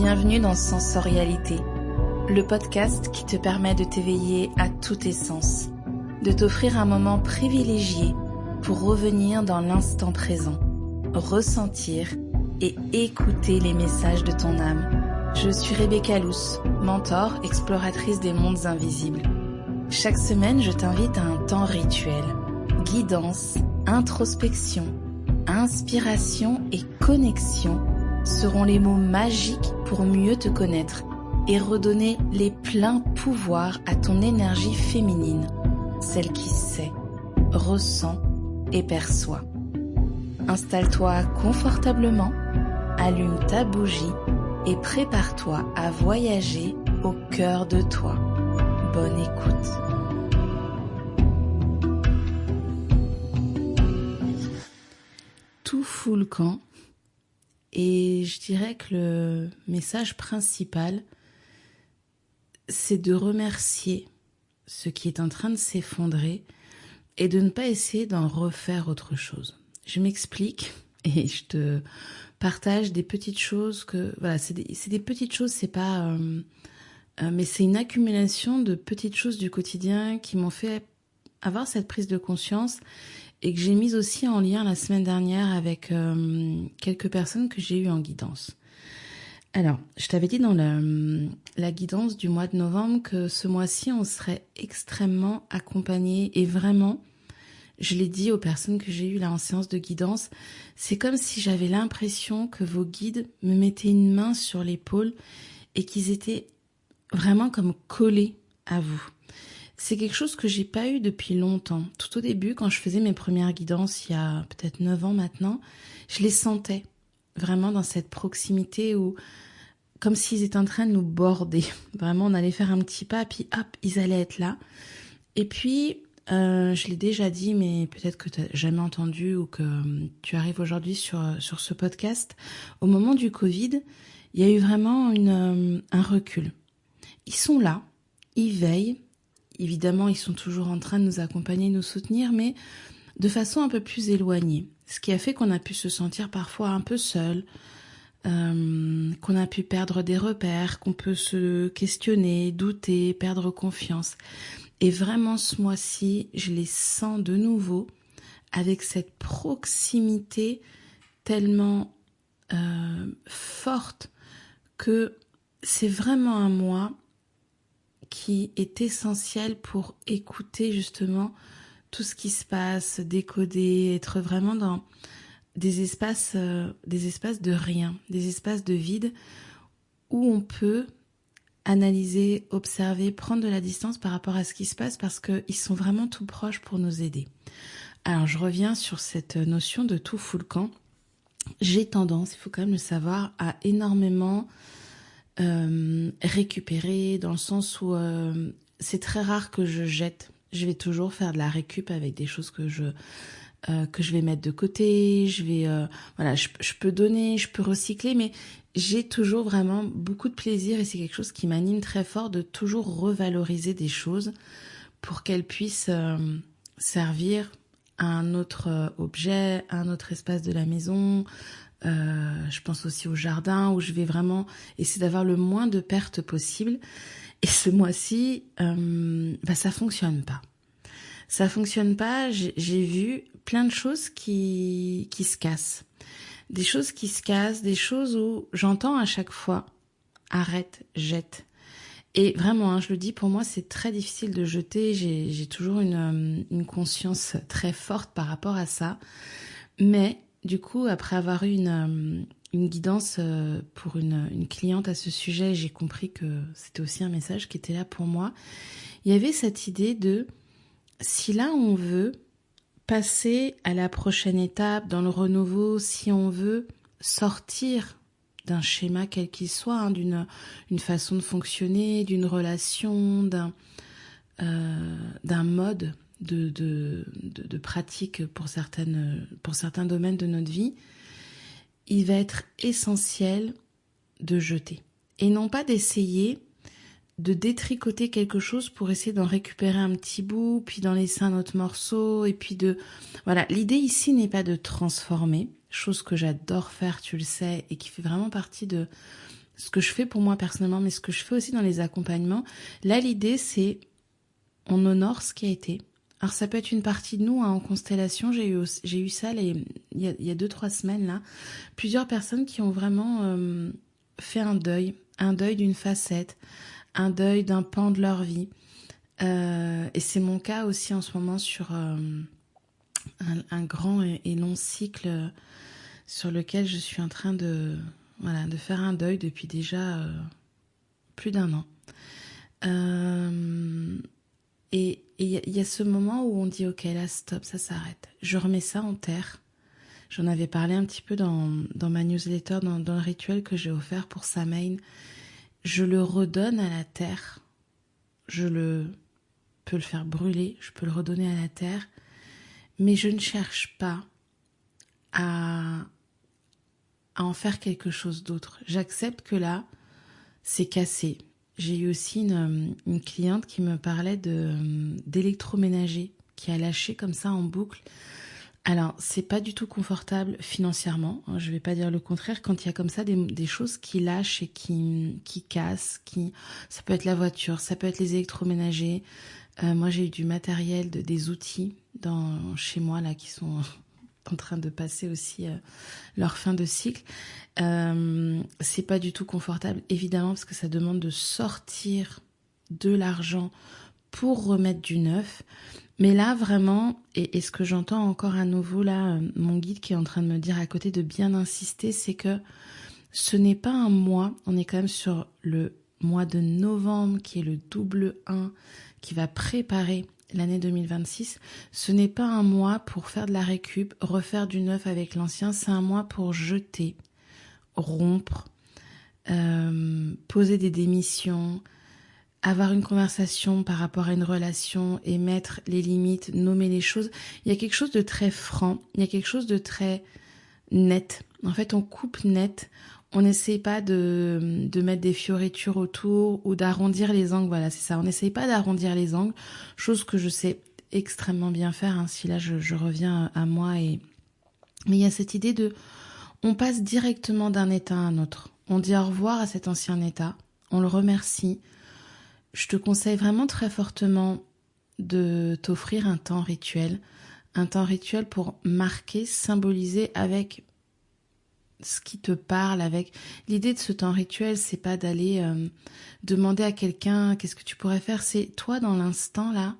Bienvenue dans Sensorialité, le podcast qui te permet de t'éveiller à tous tes sens, de t'offrir un moment privilégié pour revenir dans l'instant présent, ressentir et écouter les messages de ton âme. Je suis Rebecca Luce, mentor, exploratrice des mondes invisibles. Chaque semaine, je t'invite à un temps rituel, guidance, introspection, inspiration et connexion seront les mots magiques pour mieux te connaître et redonner les pleins pouvoirs à ton énergie féminine, celle qui sait, ressent et perçoit. Installe-toi confortablement, allume ta bougie et prépare-toi à voyager au cœur de toi. Bonne écoute. Tout fout le camp. Et je dirais que le message principal, c'est de remercier ce qui est en train de s'effondrer et de ne pas essayer d'en refaire autre chose. Je m'explique et je te partage des petites choses que, voilà, c'est des petites choses, c'est pas, mais c'est une accumulation de petites choses du quotidien qui m'ont fait avoir cette prise de conscience et que j'ai mise aussi en lien la semaine dernière avec quelques personnes que j'ai eues en guidance. Alors, je t'avais dit dans la guidance du mois de novembre que ce mois-ci, on serait extrêmement accompagnés et vraiment, je l'ai dit aux personnes que j'ai eues là en séance de guidance, c'est comme si j'avais l'impression que vos guides me mettaient une main sur l'épaule et qu'ils étaient vraiment comme collés à vous. C'est quelque chose que j'ai pas eu depuis longtemps. Tout au début, quand je faisais mes premières guidances, il y a peut-être 9 ans maintenant, je les sentais vraiment dans cette proximité où, comme s'ils étaient en train de nous border. Vraiment, on allait faire un petit pas, puis hop, ils allaient être là. Et puis, je l'ai déjà dit, mais peut-être que tu n'as jamais entendu ou que tu arrives aujourd'hui sur ce podcast. Au moment du Covid, il y a eu vraiment un recul. Ils sont là, ils veillent. Évidemment, ils sont toujours en train de nous accompagner, nous soutenir, mais de façon un peu plus éloignée. Ce qui a fait qu'on a pu se sentir parfois un peu seul, qu'on a pu perdre des repères, qu'on peut se questionner, douter, perdre confiance. Et vraiment, ce mois-ci, je les sens de nouveau avec cette proximité tellement forte que c'est vraiment un mois qui est essentiel pour écouter justement tout ce qui se passe, décoder, être vraiment dans des espaces de rien, des espaces de vide où on peut analyser, observer, prendre de la distance par rapport à ce qui se passe parce qu'ils sont vraiment tout proches pour nous aider. Alors je reviens sur cette notion de tout fout le camp. J'ai tendance, il faut quand même le savoir, à énormément récupérer dans le sens où c'est très rare que je jette. Je vais toujours faire de la récup avec des choses que je vais mettre de côté. Je vais je peux donner, je peux recycler, mais j'ai toujours vraiment beaucoup de plaisir et c'est quelque chose qui m'anime très fort de toujours revaloriser des choses pour qu'elles puissent servir à un autre objet, à un autre espace de la maison. Je pense aussi au jardin où je vais vraiment essayer d'avoir le moins de pertes possible. Et ce mois-ci, ça fonctionne pas. Ça fonctionne pas. J'ai vu plein de choses qui se cassent. Des choses qui se cassent, des choses où j'entends à chaque fois arrête, jette. Et vraiment, je le dis, pour moi, c'est très difficile de jeter. J'ai toujours une conscience très forte par rapport à ça. Mais du coup, après avoir eu une guidance pour une cliente à ce sujet, j'ai compris que c'était aussi un message qui était là pour moi. Il y avait cette idée de, si là on veut passer à la prochaine étape dans le renouveau, si on veut sortir d'un schéma quel qu'il soit, d'une façon de fonctionner, d'une relation, d'un mode de pratique pour certains domaines de notre vie, il va être essentiel de jeter. Et non pas d'essayer de détricoter quelque chose pour essayer d'en récupérer un petit bout, puis d'en laisser un autre morceau, et puis Voilà, l'idée ici n'est pas de transformer, chose que j'adore faire, tu le sais, et qui fait vraiment partie de ce que je fais pour moi personnellement, mais ce que je fais aussi dans les accompagnements. Là, l'idée, c'est on honore ce qui a été. Alors, ça peut être une partie de nous en constellation. J'ai eu ça il y a 2-3 semaines, là. Plusieurs personnes qui ont vraiment fait un deuil d'une facette, un deuil d'un pan de leur vie. Et c'est mon cas aussi en ce moment sur un grand et long cycle sur lequel je suis en train de faire un deuil depuis déjà plus d'1 an. Et il y a ce moment où on dit ok, là stop, ça s'arrête. Je remets ça en terre. J'en avais parlé un petit peu dans ma newsletter, dans le rituel que j'ai offert pour Samhain. Je le redonne à la terre. Je peux le faire brûler, je peux le redonner à la terre. Mais je ne cherche pas à en faire quelque chose d'autre. J'accepte que là, c'est cassé. J'ai eu aussi une cliente qui me parlait d'électroménager qui a lâché comme ça en boucle. Alors, c'est pas du tout confortable financièrement, hein, je vais pas dire le contraire, quand il y a comme ça des choses qui lâchent et qui cassent, ça peut être la voiture, ça peut être les électroménagers. Moi, j'ai eu du matériel, des outils chez moi là qui sont en train de passer aussi leur fin de cycle. C'est pas du tout confortable, évidemment, parce que ça demande de sortir de l'argent pour remettre du neuf. Mais là, vraiment, et ce que j'entends encore à nouveau, là, mon guide qui est en train de me dire à côté de bien insister, c'est que ce n'est pas un mois, on est quand même sur le mois de novembre, qui est le double 1, qui va préparer l'année 2026. Ce n'est pas un mois pour faire de la récup, refaire du neuf avec l'ancien, c'est un mois pour jeter, rompre, poser des démissions, avoir une conversation par rapport à une relation et mettre les limites, nommer les choses. Il y a quelque chose de très franc, il y a quelque chose de très net. En fait, on coupe net, on n'essaye pas de mettre des fioritures autour ou d'arrondir les angles. Voilà, c'est ça, on n'essaye pas d'arrondir les angles, chose que je sais extrêmement bien faire, hein, si là je reviens à moi. Mais il y a cette idée on passe directement d'un état à un autre. On dit au revoir à cet ancien état, on le remercie. Je te conseille vraiment très fortement de t'offrir un temps rituel pour marquer, symboliser avec ce qui te parle. Avec l'idée de ce temps rituel, c'est pas d'aller demander à quelqu'un qu'est-ce que tu pourrais faire, c'est toi dans l'instant là,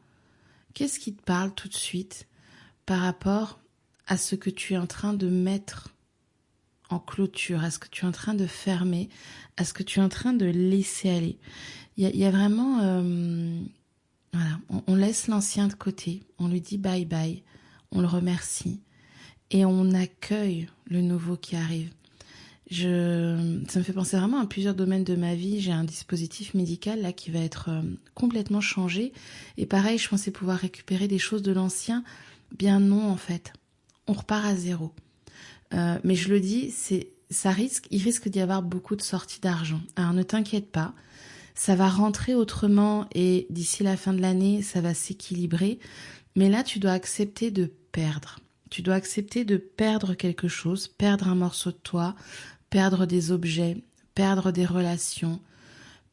qu'est-ce qui te parle tout de suite par rapport à ce que tu es en train de mettre en clôture, à ce que tu es en train de fermer, à ce que tu es en train de laisser aller. Il y a vraiment, voilà, on laisse l'ancien de côté, on lui dit bye bye, on le remercie et on accueille le nouveau qui arrive. Ça me fait penser vraiment à plusieurs domaines de ma vie. J'ai un dispositif médical là qui va être complètement changé et pareil, je pensais pouvoir récupérer des choses de l'ancien. Bien non en fait, on repart à zéro. Mais je le dis, il risque d'y avoir beaucoup de sorties d'argent. Alors ne t'inquiète pas. Ça va rentrer autrement et d'ici la fin de l'année, ça va s'équilibrer. Mais là, tu dois accepter de perdre. Tu dois accepter de perdre quelque chose, perdre un morceau de toi, perdre des objets, perdre des relations,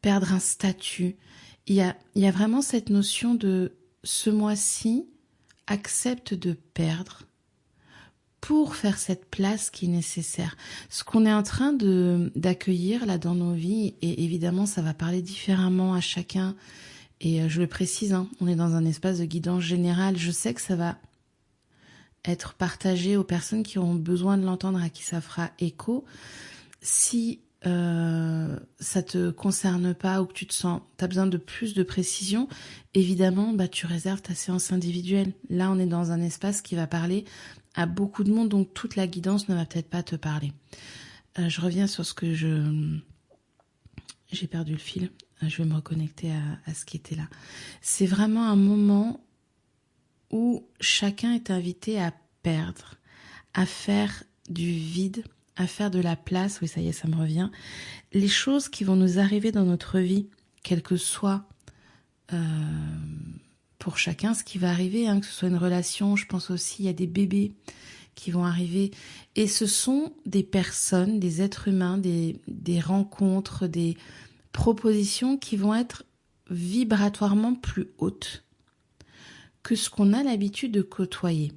perdre un statut. Il y a vraiment cette notion de ce mois-ci, accepte de perdre pour faire cette place qui est nécessaire. Ce qu'on est en train d'accueillir là dans nos vies, et évidemment ça va parler différemment à chacun, et je le précise, hein, on est dans un espace de guidance générale, je sais que ça va être partagé aux personnes qui auront besoin de l'entendre, à qui ça fera écho. Si ça te concerne pas ou que t'as besoin de plus de précision, évidemment, tu réserves ta séance individuelle. Là, on est dans un espace qui va parler à beaucoup de monde, donc toute la guidance ne va peut-être pas te parler. Je reviens sur ce que j'ai perdu le fil. Je vais me reconnecter à ce qui était là. C'est vraiment un moment où chacun est invité à perdre, à faire du vide, à faire de la place. Oui, ça y est, ça me revient. Les choses qui vont nous arriver dans notre vie, quel que soit pour chacun ce qui va arriver, hein, que ce soit une relation, je pense aussi, il y a des bébés qui vont arriver. Et ce sont des personnes, des êtres humains, des rencontres, des propositions qui vont être vibratoirement plus hautes que ce qu'on a l'habitude de côtoyer.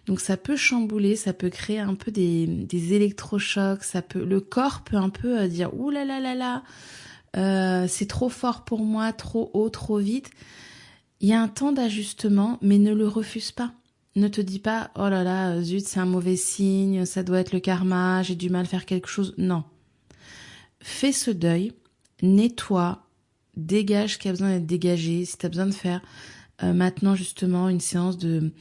Donc ça peut chambouler, ça peut créer un peu des électrochocs, le corps peut un peu dire « Ouh là là là là, c'est trop fort pour moi, trop haut, trop vite ». Il y a un temps d'ajustement, mais ne le refuse pas. Ne te dis pas « Oh là là, zut, c'est un mauvais signe, ça doit être le karma, j'ai du mal à faire quelque chose ». Non. Fais ce deuil, nettoie, dégage ce qui a besoin d'être dégagé. Si tu as besoin de faire maintenant justement une séance de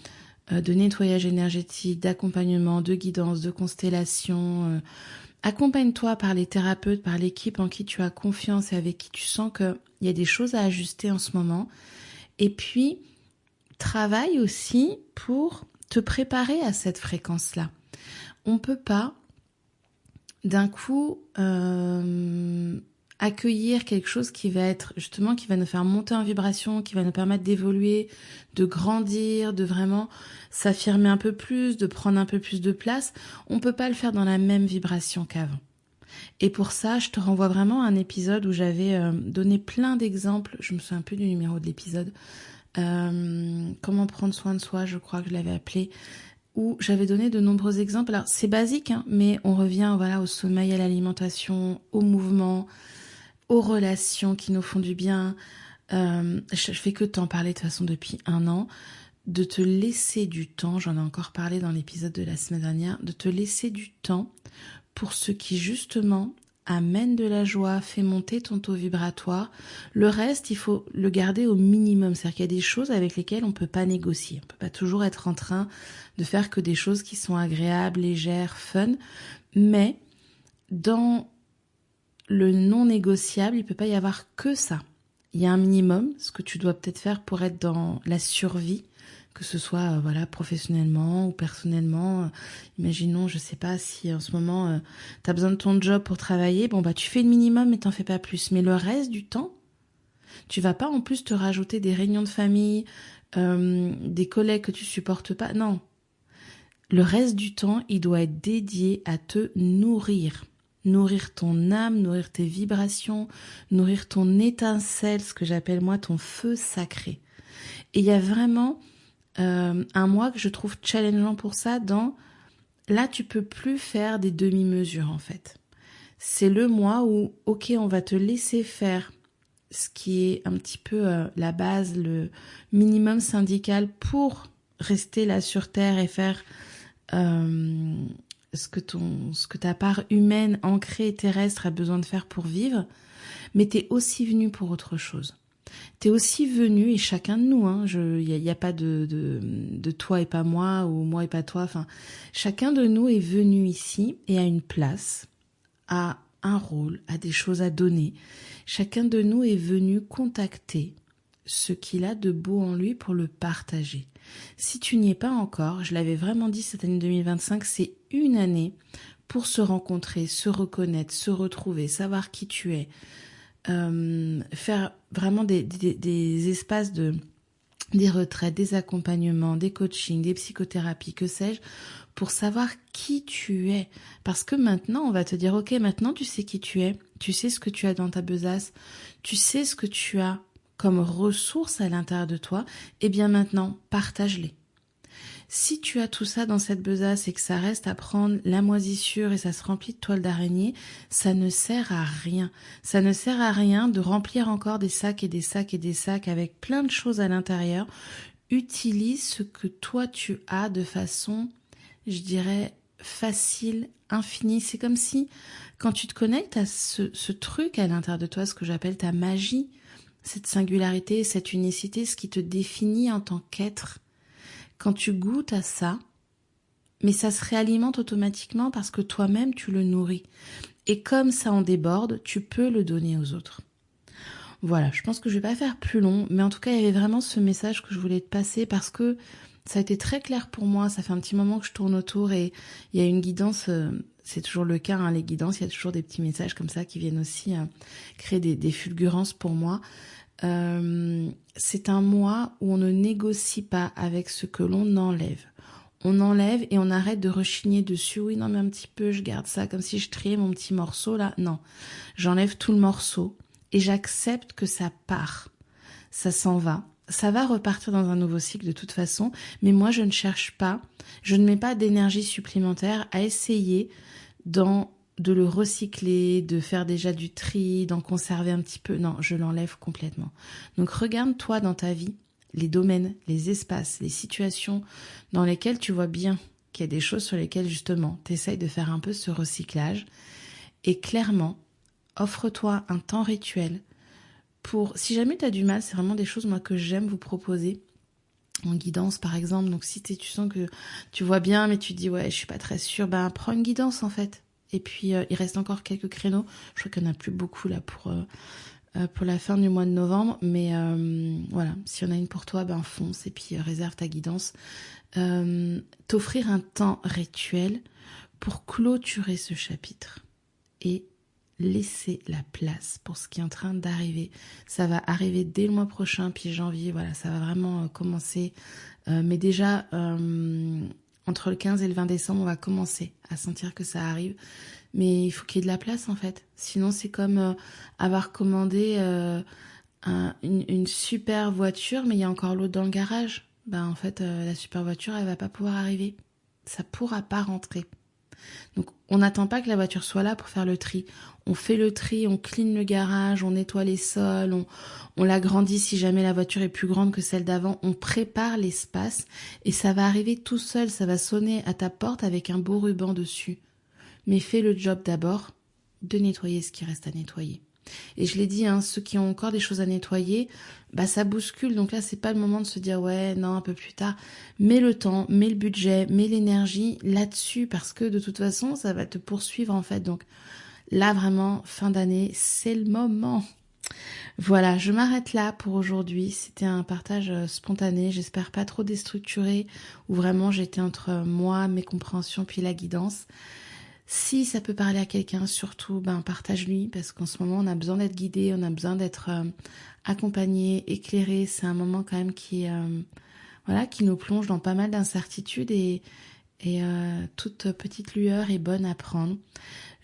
nettoyage énergétique, d'accompagnement, de guidance, de constellation, accompagne-toi par les thérapeutes, par l'équipe en qui tu as confiance et avec qui tu sens qu'il y a des choses à ajuster en ce moment. Et puis, travaille aussi pour te préparer à cette fréquence-là. On ne peut pas, d'un coup, accueillir quelque chose qui va être, justement, qui va nous faire monter en vibration, qui va nous permettre d'évoluer, de grandir, de vraiment s'affirmer un peu plus, de prendre un peu plus de place. On ne peut pas le faire dans la même vibration qu'avant. Et pour ça, je te renvoie vraiment à un épisode où j'avais donné plein d'exemples. Je me souviens plus du numéro de l'épisode. Comment prendre soin de soi, je crois que je l'avais appelé, où j'avais donné de nombreux exemples. Alors c'est basique, hein, mais on revient au sommeil, à l'alimentation, au mouvement, aux relations qui nous font du bien. Je fais que t'en parler de toute façon depuis 1 an, de te laisser du temps, j'en ai encore parlé dans l'épisode de la semaine dernière, de te laisser du temps pour ce qui justement amène de la joie, fait monter ton taux vibratoire. Le reste, il faut le garder au minimum. C'est-à-dire qu'il y a des choses avec lesquelles on ne peut pas négocier. On ne peut pas toujours être en train de faire que des choses qui sont agréables, légères, fun. Mais dans le non négociable, il ne peut pas y avoir que ça. Il y a un minimum, ce que tu dois peut-être faire pour être dans la survie, que ce soit professionnellement ou personnellement. Imaginons, je sais pas si en ce moment tu as besoin de ton job pour travailler, tu fais le minimum mais t'en fais pas plus. Mais le reste du temps, tu vas pas en plus te rajouter des réunions de famille, des collègues que tu supportes pas. Non. Le reste du temps, il doit être dédié à te nourrir. Nourrir ton âme, nourrir tes vibrations, nourrir ton étincelle, ce que j'appelle moi ton feu sacré. Et il y a vraiment un mois que je trouve challengeant pour ça. Là, tu peux plus faire des demi-mesures en fait. C'est le mois où, ok, on va te laisser faire ce qui est un petit peu la base, le minimum syndical pour rester là sur Terre et faire ce que ta part humaine, ancrée et terrestre a besoin de faire pour vivre. Mais t'es aussi venu pour autre chose. T'es aussi venu, et chacun de nous, il y a pas de toi et pas moi, ou moi et pas toi, chacun de nous est venu ici et a une place, a un rôle, a des choses à donner. Chacun de nous est venu contacter ce qu'il a de beau en lui pour le partager. Si tu n'y es pas encore, je l'avais vraiment dit, cette année 2025, c'est une année pour se rencontrer, se reconnaître, se retrouver, savoir qui tu es, faire vraiment des espaces des retraites, des accompagnements, des coachings, des psychothérapies, que sais-je, pour savoir qui tu es. Parce que maintenant, on va te dire, ok, maintenant tu sais qui tu es, tu sais ce que tu as dans ta besace, tu sais ce que tu as comme ressources à l'intérieur de toi, et bien maintenant, partage-les. Si tu as tout ça dans cette besace et que ça reste à prendre la moisissure et ça se remplit de toiles d'araignée, ça ne sert à rien. Ça ne sert à rien de remplir encore des sacs et des sacs et des sacs avec plein de choses à l'intérieur. Utilise ce que toi tu as de façon, je dirais, facile, infinie. C'est comme si, quand tu te connectes à ce truc à l'intérieur de toi, ce que j'appelle ta magie, cette singularité, cette unicité, ce qui te définit en tant qu'être. Quand tu goûtes à ça, mais ça se réalimente automatiquement parce que toi-même tu le nourris. Et comme ça en déborde, tu peux le donner aux autres. Voilà, je pense que je vais pas faire plus long, mais en tout cas il y avait vraiment ce message que je voulais te passer parce que ça a été très clair pour moi. Ça fait un petit moment que je tourne autour et il y a une guidance, c'est toujours le cas, les guidances, il y a toujours des petits messages comme ça qui viennent aussi créer des fulgurances pour moi. C'est un mois où on ne négocie pas avec ce que l'on enlève. On enlève et on arrête de rechigner dessus. Oui, non, mais un petit peu, je garde ça comme si je triais mon petit morceau là. Non, j'enlève tout le morceau et j'accepte que ça part. Ça s'en va. Ça va repartir dans un nouveau cycle de toute façon. Mais moi, je ne cherche pas, je ne mets pas d'énergie supplémentaire à essayer de le recycler, de faire déjà du tri, d'en conserver un petit peu. Non, je l'enlève complètement. Donc regarde toi dans ta vie, les domaines, les espaces, les situations dans lesquelles tu vois bien qu'il y a des choses sur lesquelles justement tu essayes de faire un peu ce recyclage. Et clairement, offre-toi un temps rituel pour, si jamais tu as du mal, c'est vraiment des choses moi que j'aime vous proposer en guidance par exemple. Donc si tu sens que tu vois bien mais tu dis ouais je suis pas très sûre, ben prends une guidance en fait. Et puis il reste encore quelques créneaux, je crois qu'il n'y en a plus beaucoup là pour la fin du mois de novembre, mais voilà, s'il y en a une pour toi, ben fonce et puis réserve ta guidance. T'offrir un temps rituel pour clôturer ce chapitre et laisser la place pour ce qui est en train d'arriver. Ça va arriver dès le mois prochain, puis janvier, voilà, ça va vraiment commencer. Mais déjà, entre le 15 et le 20 décembre, on va commencer à sentir que ça arrive. Mais il faut qu'il y ait de la place en fait. Sinon, c'est comme avoir commandé une super voiture, mais il y a encore l'autre dans le garage. Ben en fait, la super voiture, elle va pas pouvoir arriver. Ça pourra pas rentrer. Donc, on n'attend pas que la voiture soit là pour faire le tri. On fait le tri, on clean le garage, on nettoie les sols, on l'agrandit si jamais la voiture est plus grande que celle d'avant. On prépare l'espace et ça va arriver tout seul. Ça va sonner à ta porte avec un beau ruban dessus. Mais fais le job d'abord de nettoyer ce qui reste à nettoyer. Et je l'ai dit, hein, ceux qui ont encore des choses à nettoyer, bah ça bouscule. Donc là, c'est pas le moment de se dire ouais, non, un peu plus tard. Mets le temps, mets le budget, mets l'énergie là-dessus parce que de toute façon, ça va te poursuivre en fait. Donc là, vraiment, fin d'année, c'est le moment. Voilà, je m'arrête là pour aujourd'hui. C'était un partage spontané, j'espère pas trop déstructuré, où vraiment j'étais entre moi, mes compréhensions, puis la guidance. Si ça peut parler à quelqu'un, surtout, partage-lui, parce qu'en ce moment, on a besoin d'être guidé, on a besoin d'être accompagné, éclairé. C'est un moment quand même qui nous plonge dans pas mal d'incertitudes et toute petite lueur est bonne à prendre.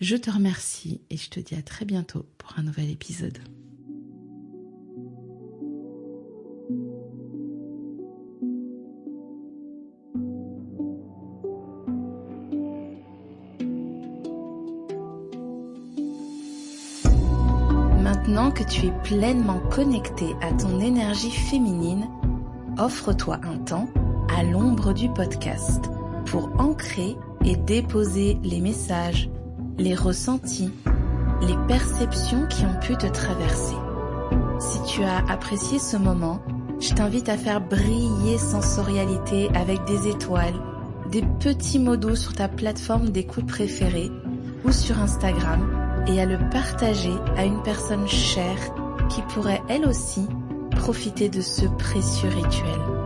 Je te remercie et je te dis à très bientôt pour un nouvel épisode. Maintenant que tu es pleinement connecté à ton énergie féminine, offre-toi un temps à l'ombre du podcast pour ancrer et déposer les messages, les ressentis, les perceptions qui ont pu te traverser. Si tu as apprécié ce moment, je t'invite à faire briller sensorialité avec des étoiles, des petits mots doux sur ta plateforme d'écoute préférée ou sur Instagram, et à le partager à une personne chère qui pourrait elle aussi profiter de ce précieux rituel.